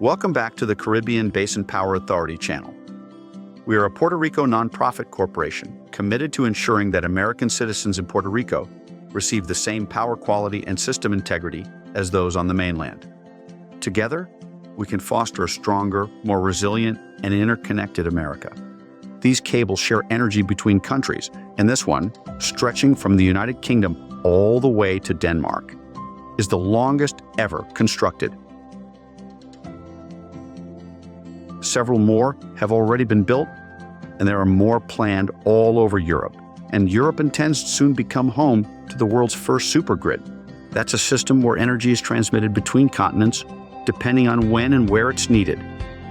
Welcome back to the Caribbean Basin Power Authority channel. We are a Puerto Rico nonprofit corporation committed to ensuring that American citizens in Puerto Rico receive the same power quality and system integrity as those on the mainland. Together, we can foster a stronger, more resilient, and interconnected America. These cables share energy between countries, and this one, stretching from the United Kingdom all the way to Denmark, is the longest ever constructed. Several more have already been built, and there are more planned all over Europe. And Europe intends to soon become home to the world's first supergrid. That's a system where energy is transmitted between continents, depending on when and where it's needed,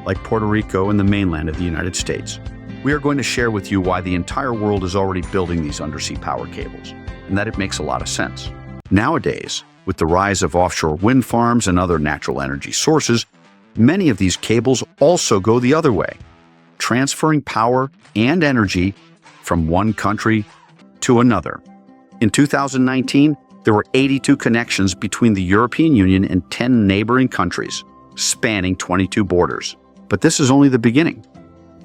like Puerto Rico and the mainland of the United States. We are going to share with you why the entire world is already building these undersea power cables, and that it makes a lot of sense. Nowadays, with the rise of offshore wind farms and other natural energy sources, many of these cables also go the other way, transferring power and energy from one country to another. In 2019, there were 82 connections between the European Union and 10 neighboring countries, spanning 22 borders. But this is only the beginning.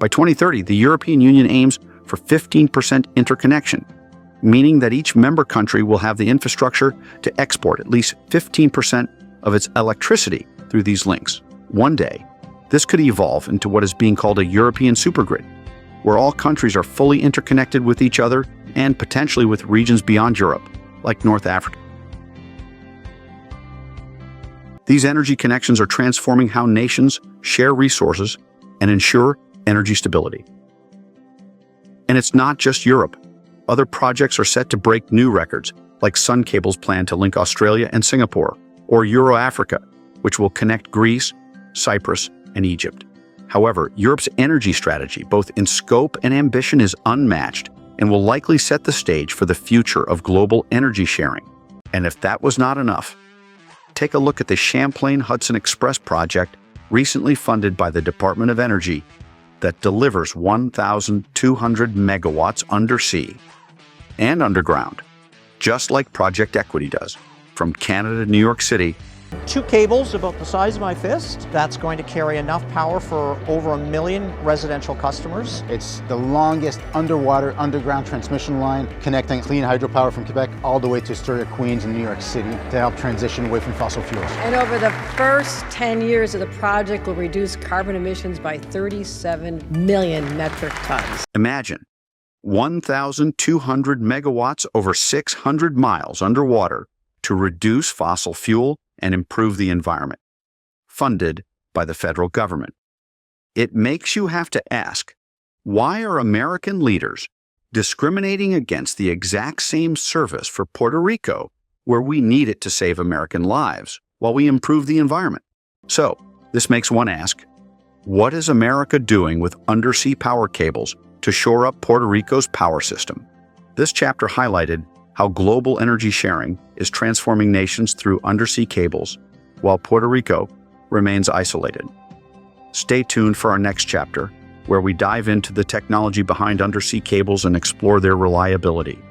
By 2030, the European Union aims for 15% interconnection, meaning that each member country will have the infrastructure to export at least 15% of its electricity through these links. One day, this could evolve into what is being called a European supergrid, where all countries are fully interconnected with each other and potentially with regions beyond Europe, like North Africa. These energy connections are transforming how nations share resources and ensure energy stability. And it's not just Europe. Other projects are set to break new records, like Sun Cable's plan to link Australia and Singapore, or Euro-Africa, which will connect Greece, Cyprus, and Egypt. However, Europe's energy strategy, both in scope and ambition, is unmatched and will likely set the stage for the future of global energy sharing. And if that was not enough, take a look at the Champlain Hudson Express project recently funded by the Department of Energy that delivers 1,200 megawatts undersea and underground, just like Project Equity does, from Canada to New York City. 2 cables about the size of my fist. That's going to carry enough power for over 1 million residential customers. It's the longest underwater underground transmission line connecting clean hydropower from Quebec all the way to Astoria, Queens, and New York City to help transition away from fossil fuels. And over the first 10 years of the project will reduce carbon emissions by 37 million metric tons. Imagine 1,200 megawatts over 600 miles underwater to reduce fossil fuel and improve the environment, funded by the federal government. It makes you have to ask, why are American leaders discriminating against the exact same service for Puerto Rico, where we need it to save American lives, while we improve the environment? So, this makes one ask, what is America doing with undersea power cables to shore up Puerto Rico's power system? This chapter highlighted how global energy sharing is transforming nations through undersea cables, while Puerto Rico remains isolated. Stay tuned for our next chapter, where we dive into the technology behind undersea cables and explore their reliability,